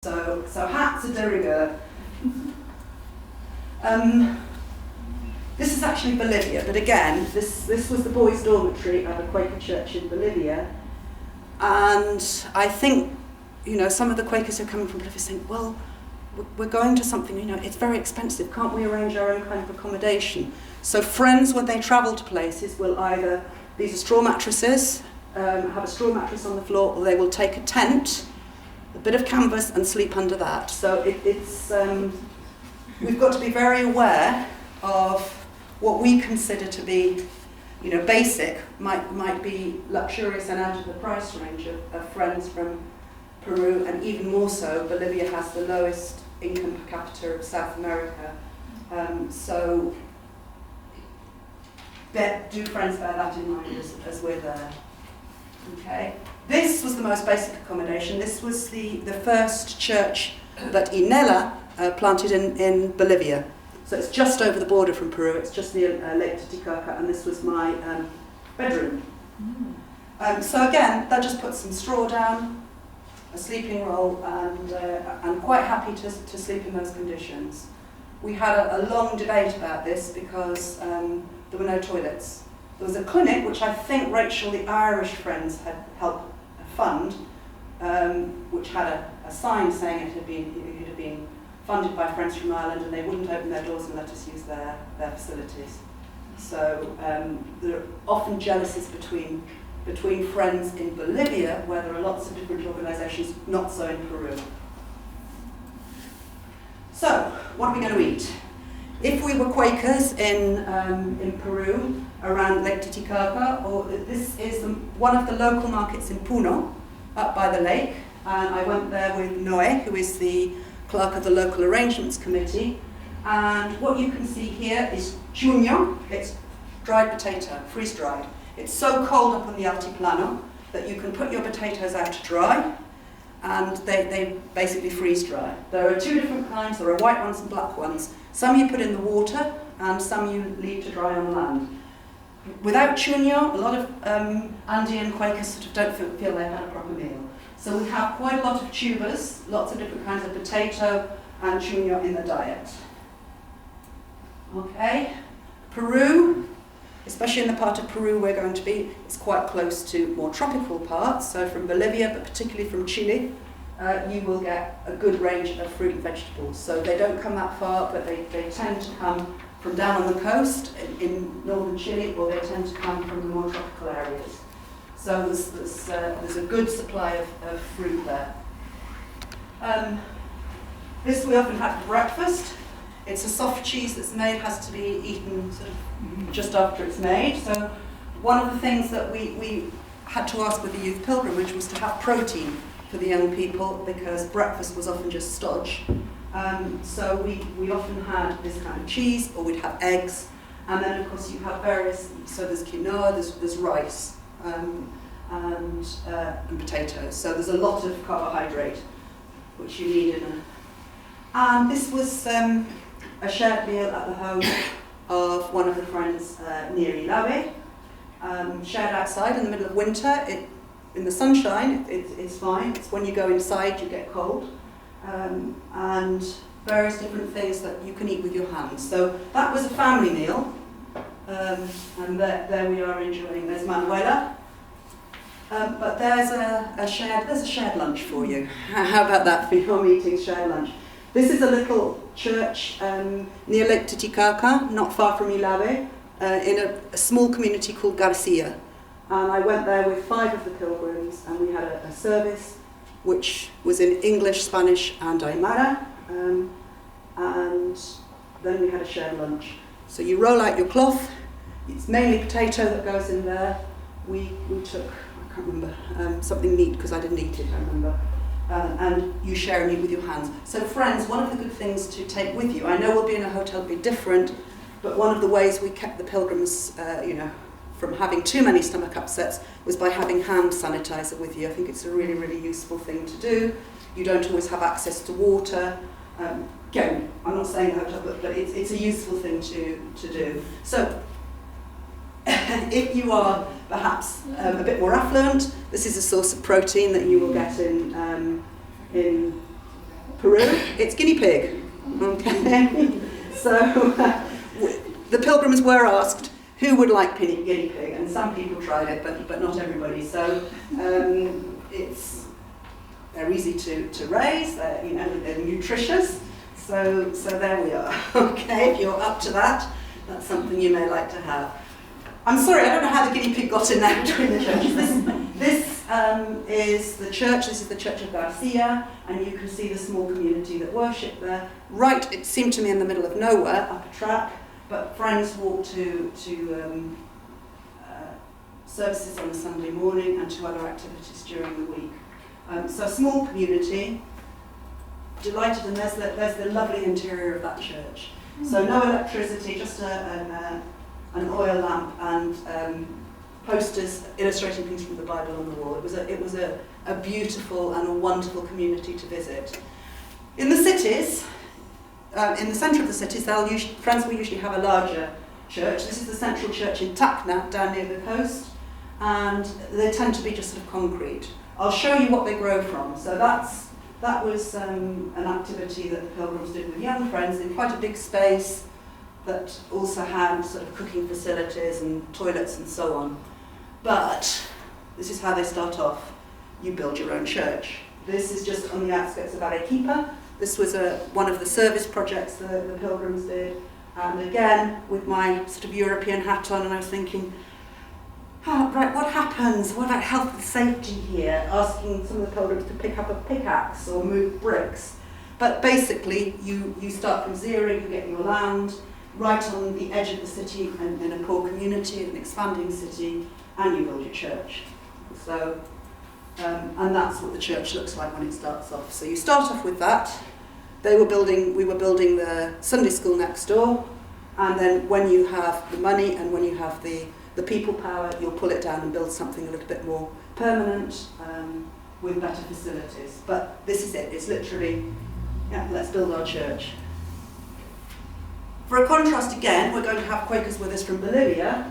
So hats are de rigueur. This is actually Bolivia, but again, this was the boys' dormitory at a Quaker church in Bolivia. And I think, some of the Quakers who are coming from Bolivia saying, well, we're going to something, it's very expensive, can't we arrange our own kind of accommodation? So friends, when they travel to places, will either, these are straw mattresses, have a straw mattress on the floor, or they will take a tent, a bit of canvas, and sleep under that. So we've got to be very aware of what we consider to be, basic, might be luxurious and out of the price range of friends from Peru, and even more so, Bolivia has the lowest income per capita of South America. So do friends bear that in mind as we're there. Okay. This was the most basic accommodation. This was the first church that Inela planted in Bolivia. So it's just over the border from Peru. It's just near Lake Titicaca, and this was my bedroom. So again, that just put some straw down, a sleeping roll, and I'm quite happy to sleep in those conditions. We had a long debate about this because there were no toilets. There was a clinic, which I think Rachel, the Irish Friends, had helped fund, which had a sign saying it had been funded by friends from Ireland, and they wouldn't open their doors and let us use their facilities. So there are often jealousies between friends in Bolivia, where there are lots of different organisations, not so in Peru. So, what are we going to eat? If we were Quakers in Peru, around Lake Titicaca, or this is one of the local markets in Puno, up by the lake, and I went there with Noé, who is the clerk of the local arrangements committee, and what you can see here is chuño. It's dried potato, freeze-dried. It's so cold up on the altiplano that you can put your potatoes out to dry, and they basically freeze-dry. There are two different kinds. There are white ones and black ones. Some you put in the water, and some you leave to dry on land. Without chuño, a lot of Andean Quakers sort of don't feel they've had a proper meal. So we have quite a lot of tubers, lots of different kinds of potato and chuño in the diet. Okay, Peru, especially in the part of Peru we're going to be, it's quite close to more tropical parts. So from Bolivia, but particularly from Chile, you will get a good range of fruit and vegetables. So they don't come that far, but they tend to come from down on the coast in northern Chile, or they tend to come from the more tropical areas. So there's a good supply of fruit there. This we often have for breakfast. It's a soft cheese that's made, has to be eaten sort of just after it's made. So one of the things that we had to ask with the youth pilgrimage was to have protein for the young people, because breakfast was often just stodge. So we often had this kind of cheese, or we'd have eggs, and then of course you have various, so there's quinoa, there's rice, and potatoes. So there's a lot of carbohydrate which you need in it. And this was a shared meal at the home of one of the friends near Ilave, shared outside in the middle of winter. In the sunshine, it's fine. It's when you go inside you get cold. And various different things that you can eat with your hands. So that was a family meal, and there we are enjoying. There's Manuela, but there's a shared lunch for you. How about that for your meeting, shared lunch? This is a little church near Lake Titicaca, not far from Ilave, in a small community called Garcia. And I went there with 5 of the pilgrims, and we had a service which was in English, Spanish, and Aymara, and then we had a shared lunch. So you roll out your cloth. It's mainly potato that goes in there. We took, I can't remember, something neat, because I didn't eat it, I remember. And you share and eat with your hands. So friends, one of the good things to take with you, I know we'll be in a hotel, it'll be different, but one of the ways we kept the pilgrims, from having too many stomach upsets was by having hand sanitizer with you. I think it's a really, really useful thing to do. You don't always have access to water. Again, I'm not saying hotel, but it's a useful thing to do. So if you are perhaps a bit more affluent, this is a source of protein that you will get in Peru, it's guinea pig. Okay, so the pilgrims were asked who would like guinea pig, and some people tried it, but not everybody. So they're easy to raise. They're nutritious. So there we are. Okay, if you're up to that, that's something you may like to have. I'm sorry, I don't know how the guinea pig got in there between the churches. This is the church. This is the Church of Garcia, and you can see the small community that worship there. Right, it seemed to me in the middle of nowhere, up a track, but friends walk to services on a Sunday morning and to other activities during the week. So a small community, delighted, and there's the lovely interior of that church. So no electricity, just an oil lamp and posters illustrating things from the Bible on the wall. It was a beautiful and a wonderful community to visit. In the cities, in the centre of the cities, friends will usually have a larger church. This is the central church in Tacna, down near the coast, and they tend to be just sort of concrete. I'll show you what they grow from. So that was an activity that the pilgrims did with young friends in quite a big space that also had sort of cooking facilities and toilets and so on. But this is how they start off. You build your own church. This is just on the outskirts of Arequipa. This was one of the service projects the pilgrims did. And again, with my sort of European hat on, and I was thinking, right, what happens? What about health and safety here? Asking some of the pilgrims to pick up a pickaxe or move bricks. But basically, you start from zero, you get your land, right on the edge of the city and in a poor community, an expanding city, and you build your church. So, and that's what the church looks like when it starts off. So you start off with that. We were building the Sunday school next door, and then when you have the money and when you have the people power, you'll pull it down and build something a little bit more permanent with better facilities. But this is it. It's literally, let's build our church. For a contrast again, we're going to have Quakers with us from Bolivia.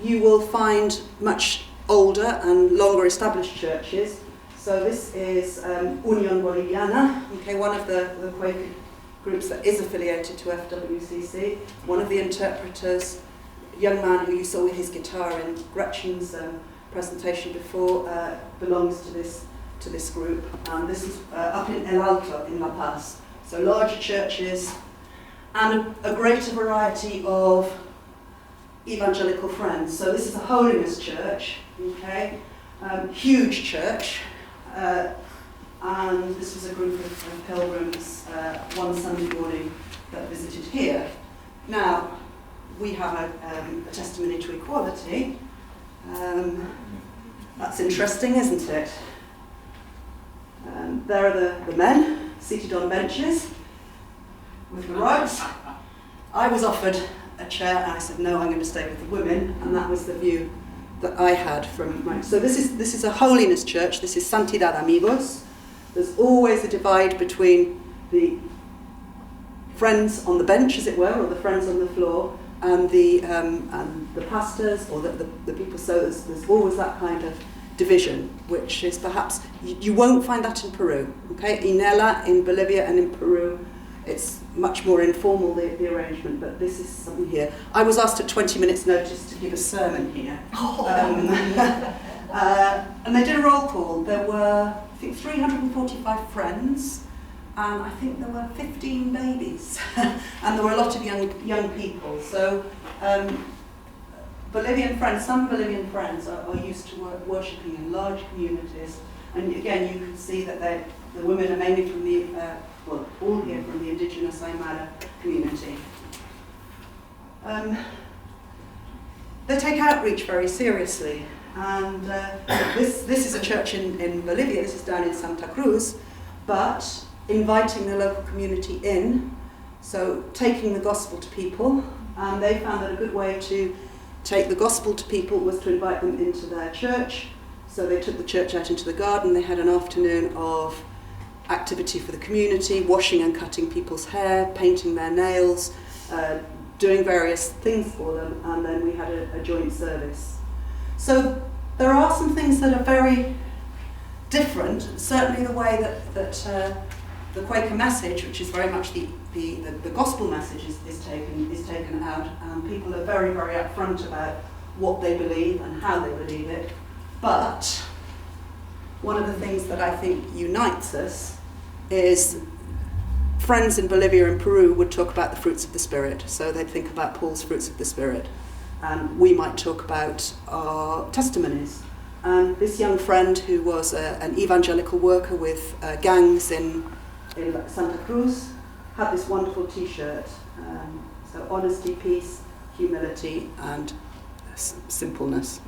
You will find much older and longer established churches. So this is Unión Boliviana, okay, one of the Quaker groups that is affiliated to FWCC. One of the interpreters, young man who you saw with his guitar in Gretchen's presentation before, belongs to this group. And this is up in El Alto in La Paz. So larger churches and a greater variety of evangelical friends. So this is a holiness church, okay, huge church, and this was a group of pilgrims one Sunday morning that visited here. Now, we have a testimony to equality. That's interesting, isn't it? There are the men seated on benches with the rugs. I was offered a chair and I said, no, I'm going to stay with the women, and that was the view that I had from my... So this is a holiness church. This is Santidad Amigos. There's always a divide between the friends on the bench, as it were, or the friends on the floor, and the pastors or the people. So there's always that kind of division, which is perhaps you won't find that in Peru. Okay, in Ela, in Bolivia, and in Peru, it's much more informal, the arrangement. But this is something here. I was asked at 20 minutes' notice to give a sermon here, and they did a roll call. There were, I think, 345 friends. And I think there were 15 babies, and there were a lot of young people. So some Bolivian friends are used to worshipping in large communities. And again, you can see that the women are mainly from the, all here from the indigenous Aymara community. They take outreach very seriously. And this is a church in Bolivia. This is down in Santa Cruz, but inviting the local community in, so taking the gospel to people, and they found that a good way to take the gospel to people was to invite them into their church. So they took the church out into the garden. They had an afternoon of activity for the community, washing and cutting people's hair, painting their nails, doing various things for them, and then we had a joint service. So there are some things that are very different, certainly the way that the Quaker message, which is very much the gospel message, is taken out. People are very, very upfront about what they believe and how they believe it. But one of the things that I think unites us is friends in Bolivia and Peru would talk about the fruits of the Spirit. So they'd think about Paul's fruits of the Spirit. And we might talk about our testimonies. And this young friend who was an evangelical worker with gangs in Santa Cruz had this wonderful T-shirt. So honesty, peace, humility, and simpleness,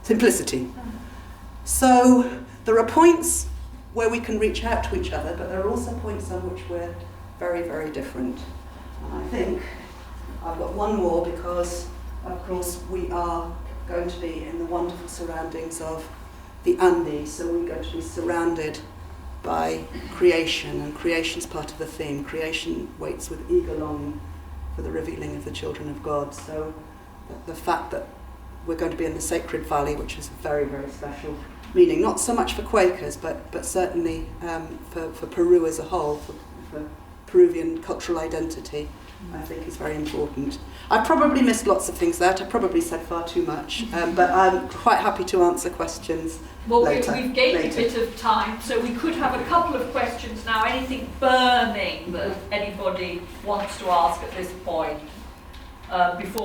simplicity. So there are points where we can reach out to each other, but there are also points on which we're very, very different. And I think I've got one more because, of course, we are going to be in the wonderful surroundings of the Andes, so we're going to be surrounded by creation, and creation's part of the theme. Creation waits with eager longing for the revealing of the children of God. So the fact that we're going to be in the Sacred Valley, which is very, very special meaning, not so much for Quakers, but certainly for Peru as a whole, for Peruvian cultural identity, I think is very important. I probably missed lots of things there. I probably said far too much, but I'm quite happy to answer questions later. We've gained a bit of time, so we could have a couple of questions now. Anything burning that anybody wants to ask at this point before